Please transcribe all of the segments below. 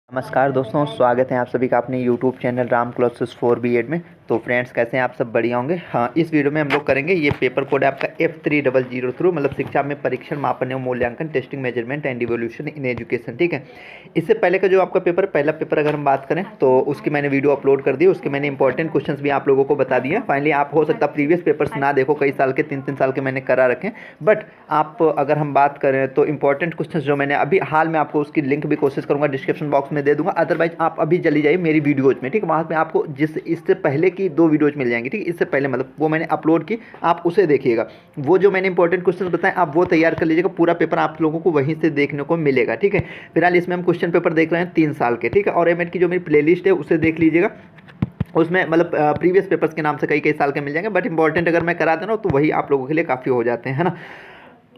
नमस्कार दोस्तों, स्वागत है आप सभी का अपने YouTube channel Ram classes for BEd में। तो फ्रेंड्स, कैसे हैं आप सब? बढ़िया होंगे। हाँ, इस वीडियो में हम लोग करेंगे ये पेपर कोड है आपका F3003 मतलब शिक्षा में परीक्षण, मापन एवं मूल्यांकन, testing, measurement and evolution in education. ठीक है, इससे पहले का जो आपका पेपर, पहला पेपर अगर हम बात करें तो उसकी मैंने वीडियो अपलोड कर दी, उसके मैंने इंपॉर्टेंट क्वेश्चन भी आप लोगों को बता दिए। फाइनली आप हो सकता है प्रीवियस पेपर्स ना देखो, कई साल के 3-3 साल के मैंने करा रखे, बट आप अगर हम बात करें तो इंपॉर्टेंट क्वेश्चन जो मैंने अभी हाल में, आपको उसकी लिंक भी कोशिश करूंगा डिस्क्रिप्शन बॉक्स में दे दूंगा। अदरवाइज आप अभी चली जाइए मेरी वीडियोज में, ठीक है, वहाँ पे आपको इससे पहले की 2 वीडियोज मिल जाएंगी, ठीक है, इससे पहले मतलब वो मैंने अपलोड की, आप उसे देखिएगा। वो जो मैंने इंपॉर्टेंट क्वेश्चन बताए आप वो तैयार कर लीजिएगा, पूरा पेपर आप लोगों को वहीं से देखने को मिलेगा। ठीक है, फिलहाल इसमें हम क्वेश्चन पेपर देख रहे हैं 3 साल के, ठीक है, और एमएड की जो मेरी प्लेलिस्ट है उसे देख लीजिएगा। उसमें मतलब प्रीवियस पेपर्स के नाम से कई कई साल के मिल जाएंगे, बट इंपॉर्टेंट अगर मैं करा दूँ तो वही आप लोगों के लिए काफ़ी हो जाते हैं, है ना।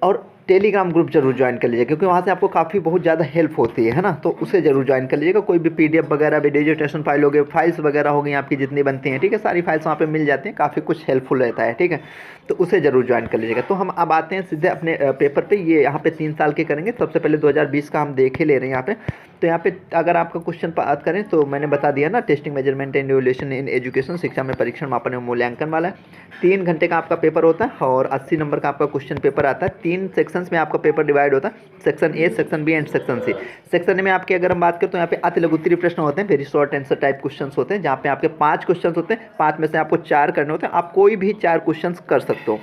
और टेलीग्राम ग्रुप जरूर ज्वाइन कर लीजिए, क्योंकि वहाँ से आपको काफ़ी बहुत ज़्यादा हेल्प होती है ना, तो उसे जरूर ज्वाइन कर लीजिएगा। कोई भी पीडीएफ वगैरह भी, डिजिटेशन फाइल हो गए, फाइल्स वगैरह हो गई आपकी जितनी बनती हैं, ठीक है, सारी फाइल्स वहाँ पे मिल जाती हैं, काफ़ी कुछ हेल्पफुल रहता है, ठीक है, तो उसे जरूर ज्वाइन कर लीजिएगा। तो हम अब आते हैं सीधे अपने पेपर पे। ये यहाँ पे 3 साल के करेंगे। सबसे पहले 2020 का हम देख ही ले रहे हैं यहाँ पे। तो यहाँ पे अगर आपका क्वेश्चन बात करें तो मैंने बता दिया ना, testing, measurement and evolution in education, शिक्षा में परीक्षण, मापन एवं मूल्यांकन वाला है। 3 घंटे का आपका पेपर होता है और 80 नंबर का आपका क्वेश्चन पेपर आता है। 3 सेक्शंस में आपका पेपर डिवाइड होता है, section A, section B and section C. Section A में आपके अगर हम बात करें तो यहाँ पे अति लघु उत्तरीय प्रश्न होते हैं, very short answer type question होते हैं, जहाँ पे आपके 5 क्वेश्चन होते हैं, 5 में से आपको 4 करने होते हैं, आप कोई भी 4 क्वेश्चन कर सकते हो।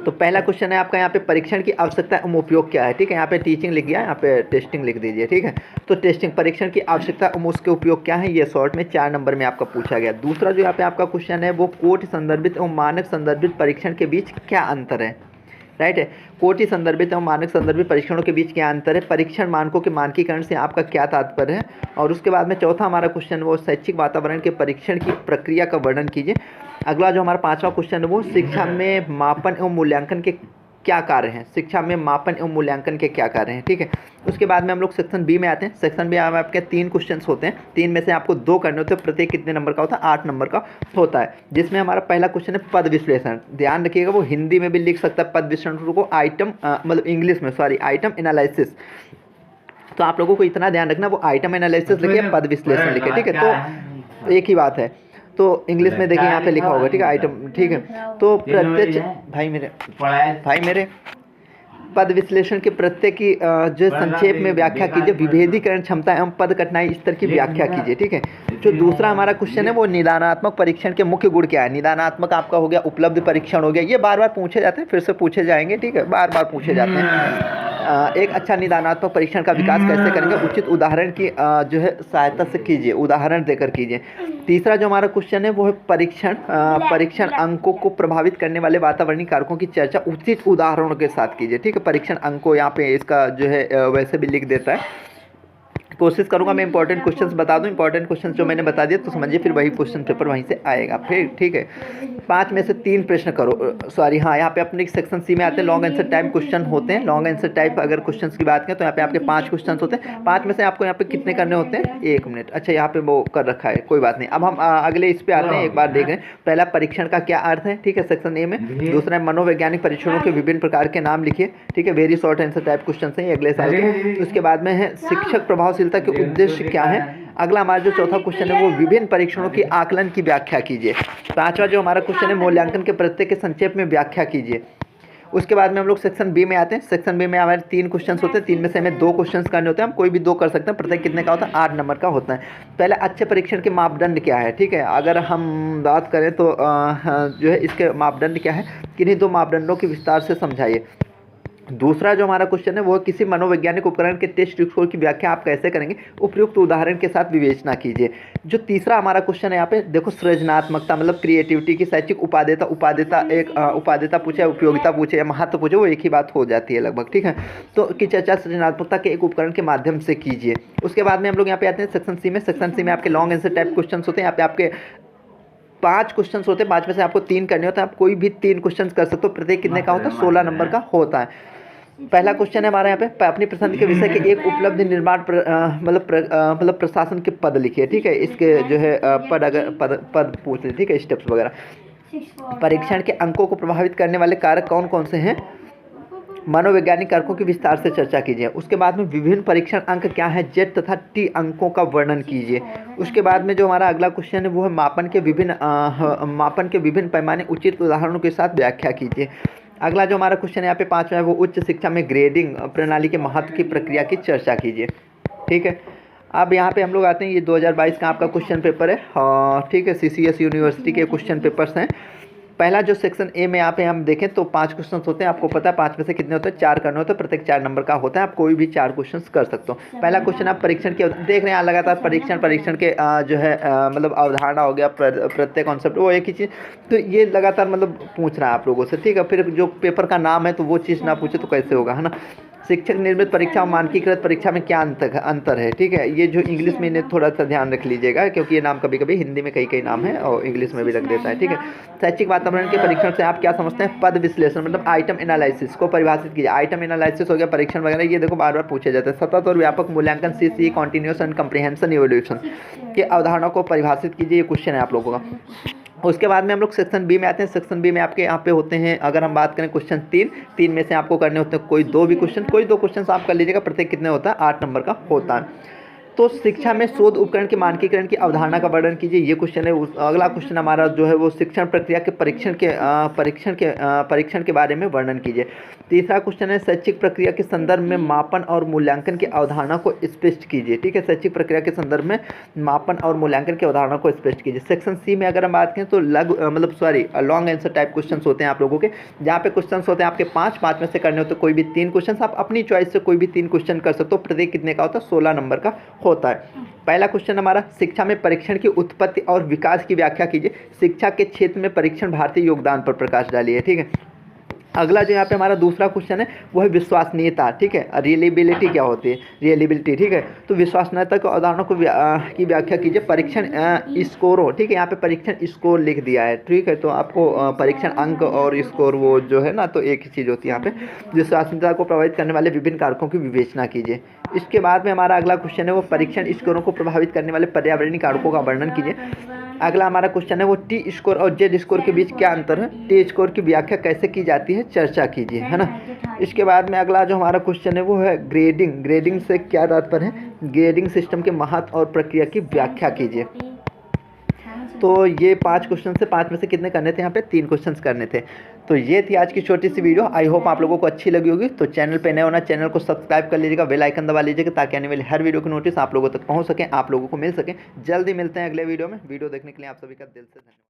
तो पहला क्वेश्चन है आपका यहाँ पे, परीक्षण की आवश्यकता एवं उपयोग क्या है। ठीक है, यहाँ पे टीचिंग लिख दिया, यहाँ पे टेस्टिंग लिख दीजिए, ठीक है। तो टेस्टिंग, परीक्षण की आवश्यकता एवं उसके उपयोग क्या है, ये शॉर्ट में 4 नंबर में आपका पूछा गया। दूसरा जो यहाँ पे आपका क्वेश्चन है वो, कोटि संदर्भित एवं मानक संदर्भित परीक्षण के बीच क्या अंतर है। राइट है, कोटि संदर्भित एवं मानक संदर्भित परीक्षणों के बीच क्या अंतर है, परीक्षण मानकों के मानकीकरण से आपका क्या तात्पर्य है। और उसके बाद में चौथा हमारा क्वेश्चन वो, शैक्षिक वातावरण के परीक्षण की प्रक्रिया का वर्णन कीजिए। अगला जो हमारा 5वां क्वेश्चन है वो, शिक्षा में मापन एवं मूल्यांकन के क्या कार्य हैं, शिक्षा में मापन एवं मूल्यांकन के क्या कार्य हैं, ठीक है। उसके बाद में हम लोग सेक्शन बी में आते हैं। सेक्शन बी में आपके 3 क्वेश्चंस होते हैं, 3 में से आपको 2 करने होते हैं, प्रत्येक कितने नंबर का होता है, 8 नंबर का होता है। जिसमें हमारा पहला क्वेश्चन है पद विश्लेषण। ध्यान रखिएगा, वो हिंदी में भी लिख सकता है पद विश्लेषण को, आइटम मतलब इंग्लिश में, सॉरी, आइटम एनालिसिस। तो आप लोगों को इतना ध्यान रखना, वो आइटम एनालिसिस लिखे, पद विश्लेषण लिखे, ठीक है, तो एक ही बात है। तो इंग्लिश में देखिए यहाँ पे लिखा होगा, ठीक है, आइटम, ठीक है। तो प्रत्यक्ष, भाई मेरे पद विश्लेषण के प्रत्यय की जो संक्षेप में व्याख्या कीजिए, विभेदीकरण क्षमता एवं पद कठिनाई स्तर की व्याख्या कीजिए, ठीक है। जो दूसरा हमारा क्वेश्चन है वो, निदानात्मक परीक्षण के मुख्य गुण क्या है। निदानात्मक आपका हो गया, उपलब्ध परीक्षण हो गया, ये बार बार पूछे जाते हैं, फिर से पूछे जाएंगे, ठीक है, बार बार पूछे जाते हैं। एक अच्छा निदानात्मक परीक्षण का विकास कैसे करेंगे, उचित उदाहरण की जो है सहायता से कीजिए, उदाहरण देकर कीजिए। तीसरा जो हमारा क्वेश्चन है वो है, परीक्षण अंकों को प्रभावित करने वाले वातावरणीय कारकों की चर्चा उचित उदाहरणों के साथ कीजिए, ठीक है। परीक्षण अंकों यहाँ पे इसका जो है वैसे भी लिख देता है। कोशिश करूंगा मैं इंपॉर्टेंट क्वेश्चंस बता दूं, इंपॉर्टेंट क्वेश्चंस जो मैंने बता दिया तो समझिए, फिर वही क्वेश्चन पेपर वहीं से आएगा फिर, ठीक है। 5 में से 3 प्रश्न करो, सॉरी, हाँ, यहाँ पे अपने सेक्शन सी में आते हैं, लॉन्ग आंसर टाइप क्वेश्चन होते हैं। लॉन्ग आंसर टाइप अगर क्वेश्चंस की बात करें तो यहाँ पे आपके 5 क्वेश्चन होते हैं। 5 में से आपको यहाँ पे कितने करने होते हैं, 1 मिनट, अच्छा यहाँ पे वो कर रखा है, कोई बात नहीं। अब हम अगले इस पे आते हैं, एक बार देख रहे हैं। पहला, परीक्षण का क्या अर्थ है, ठीक है, सेक्शन ए में। दूसरा, मनोवैज्ञानिक परीक्षणों के विभिन्न प्रकार के नाम लिखिए, ठीक है, very short answer type question है अगले साल के। उसके बाद में है, शिक्षक प्रभावशीलता के उद्देश्य क्या है। अगला हमारा जो चौथा क्वेश्चन है वो, विभिन्न परीक्षणों की आकलन की व्याख्या कीजिए। 5वां जो हमारा क्वेश्चन है, मूल्यांकन के प्रत्यय के संक्षेप में व्याख्या कीजिए। उसके बाद में हम लोग सेक्शन बी में आते हैं। सेक्शन बी में हमारे 3 क्वेश्चन होते हैं, 3 में से हमें 2 क्वेश्चन करने होते हैं, हम कोई भी 2 कर सकते हैं। प्रत्येक कितने का होता है, 8 नंबर का होता है। पहले, अच्छे परीक्षण के मापदंड क्या है, ठीक है, अगर हम बात करें तो जो है इसके मापदंड क्या है, किन्हीं 2 मापदंडों के विस्तार से समझाइए। दूसरा जो हमारा क्वेश्चन है वो, किसी मनोवैज्ञानिक उपकरण के टेस्ट स्कोर की व्याख्या आप कैसे करेंगे, उपयुक्त उदाहरण के साथ विवेचना कीजिए। जो तीसरा हमारा क्वेश्चन है यहाँ पे देखो, सृजनात्मकता मतलब क्रिएटिविटी की शैक्षिक उपादेयता एक उपादेयता पूछे, उपयोगिता पूछे या महत्व पूछे, वो एक ही बात हो जाती है लगभग, ठीक है। तो की चर्चा सृजनात्मकता के एक उपकरण के माध्यम से कीजिए। उसके बाद में हम लोग यहाँ पे आते हैं सेक्शन सी में। सेक्शन सी में आपके लॉन्ग आंसर टाइप क्वेश्चन होते हैं। यहाँ पे आपके 5 क्वेश्चन होते हैं, 5 में से आपको 3 करने होते हैं, आप कोई भी 3 क्वेश्चन कर सकते हो। प्रत्येक कितने का होता है, 16 नंबर का होता है। पहला क्वेश्चन है हमारा यहाँ पे, अपनी पसंद के विषय के एक उपलब्ध निर्माण मतलब प्रशासन के पद लिखिए, ठीक है। इसके जो है पद, अगर पद पूछ लीजिए, ठीक है, स्टेप्स वगैरह। परीक्षण के अंकों को प्रभावित करने वाले कारक कौन कौन से हैं, मनोवैज्ञानिक कारकों की विस्तार से चर्चा कीजिए। उसके बाद में विभिन्न परीक्षण अंक क्या है, जेड तथा टी अंकों का वर्णन कीजिए। उसके बाद में जो हमारा अगला क्वेश्चन है वो है मापन के विभिन्न पैमाने उचित उदाहरणों के साथ व्याख्या कीजिए। अगला जो हमारा क्वेश्चन है यहाँ पे 5वां है वो उच्च शिक्षा में ग्रेडिंग प्रणाली के महत्व की प्रक्रिया की चर्चा कीजिए। ठीक है, अब यहाँ पे हम लोग आते हैं, ये 2022 का आपका क्वेश्चन पेपर है। ठीक है, CCS यूनिवर्सिटी के क्वेश्चन पेपर्स हैं। पहला जो सेक्शन ए में यहाँ पे हम देखें तो 5 क्वेश्चन होते हैं। आपको पता है 5 में से कितने होते हैं, 4 करने होते हैं। प्रत्येक 4 नंबर का होता है, आप कोई भी 4 क्वेश्चन कर सकते हो। पहला क्वेश्चन आप परीक्षण के देख रहे हैं, लगातार परीक्षण के जो है मतलब अवधारणा हो गया, प्रत्येक कॉन्सेप्ट वो एक ही चीज़, तो ये लगातार मतलब पूछ रहा है आप लोगों से। ठीक है, फिर जो पेपर का नाम है तो वो चीज़ ना पूछे तो कैसे होगा, है ना। शिक्षक निर्मित परीक्षा और मानकीकृत परीक्षा में क्या अंतर है। ठीक है, ये जो इंग्लिश में इन्हें थोड़ा सा ध्यान रख लीजिएगा, क्योंकि ये नाम कभी कभी हिंदी में कई नाम है और इंग्लिश में भी रख देता है। ठीक है, शैक्षिक वातावरण के परीक्षण से आप क्या समझते हैं, पद विश्लेषण मतलब आइटम एनालिसिस को परिभाषित कीजिए। आइटम एनालिसिस हो गया, परीक्षण वगैरह, ये देखो बार बार पूछे जाते हैं। सतत और व्यापक मूल्यांकन CC continuous and comprehension evolution के अवधारणा को परिभाषित कीजिए। ये क्वेश्चन है आप लोगों का। उसके बाद में हम लोग सेक्शन बी में आते हैं। सेक्शन बी में आपके यहाँ पे होते हैं, अगर हम बात करें क्वेश्चन 3 में से आपको करने होते हैं कोई 2 क्वेश्चन आप कर लीजिएगा। प्रत्येक कितने होता है, 8 नंबर का होता है। तो शिक्षा में शोध उपकरण के मानकीकरण की अवधारणा का वर्णन कीजिए, ये क्वेश्चन है। अगला क्वेश्चन हमारा जो है वो शिक्षण प्रक्रिया के परीक्षण के बारे में वर्णन कीजिए। तीसरा क्वेश्चन है शैक्षिक प्रक्रिया के संदर्भ में मापन और मूल्यांकन की अवधारणा को स्पष्ट कीजिए। ठीक है, शैक्षिक प्रक्रिया के संदर्भ में मापन और मूल्यांकन की अवधारणा को स्पष्ट कीजिए। सेक्शन सी में अगर हम बात करें तो लॉन्ग आंसर टाइप क्वेश्चन होते हैं आप लोगों के, जहाँ पे क्वेश्चन होते हैं आपके 5 में से करने होते हैं कोई भी 3 क्वेश्चन। आप अपनी चॉइस से कोई भी 3 क्वेश्चन कर सकते हो। प्रत्येक कितने का होता है, 16 नंबर का होता है। पहला क्वेश्चन हमारा शिक्षा में परीक्षण की उत्पत्ति और विकास की व्याख्या कीजिए। शिक्षा के क्षेत्र में परीक्षण भारतीय योगदान पर प्रकाश डालिए। ठीक है, अगला जो यहाँ पे हमारा दूसरा क्वेश्चन है वो है विश्वसनीयता। ठीक है, रियलेबिलिटी क्या होती है, रियलेबिलिटी। ठीक है, तो विश्वसनीयता के अवधारणा को की व्याख्या कीजिए। परीक्षण स्कोरों, ठीक है, यहाँ पे परीक्षण स्कोर लिख दिया है। ठीक है, तो आपको परीक्षण अंक और स्कोर वो जो है ना, तो एक ही चीज़ होती है यहाँ पे। विश्वसनीयता को प्रभावित करने वाले विभिन्न कारकों की विवेचना कीजिए। इसके बाद में हमारा अगला क्वेश्चन है वो परीक्षण स्कोरों को प्रभावित करने वाले पर्यावरणीय कारकों का वर्णन कीजिए। अगला हमारा क्वेश्चन है वो टी स्कोर और जेड स्कोर के बीच क्या अंतर है, टी स्कोर की व्याख्या कैसे की जाती है, चर्चा कीजिए, है ना। इसके बाद में अगला जो हमारा क्वेश्चन है वो है ग्रेडिंग से क्या तात्पर्य है, ग्रेडिंग सिस्टम के महत्व और प्रक्रिया की व्याख्या कीजिए। तो ये 5 क्वेश्चन से 5 में से कितने करने थे, यहाँ पे 3 क्वेश्चन करने थे। तो ये थी आज की छोटी सी वीडियो। आई होप आप लोगों को अच्छी लगी होगी। तो चैनल पे नए होना, चैनल को सब्सक्राइब कर लीजिएगा, बेल आइकन दबा लीजिएगा, ताकि आने वाली हर वीडियो की नोटिस आप लोगों तक पहुँच सके, आप लोगों को मिल सके। जल्दी मिलते हैं अगले वीडियो में। वीडियो देखने के लिए आप सभी का दिल से धन्यवाद।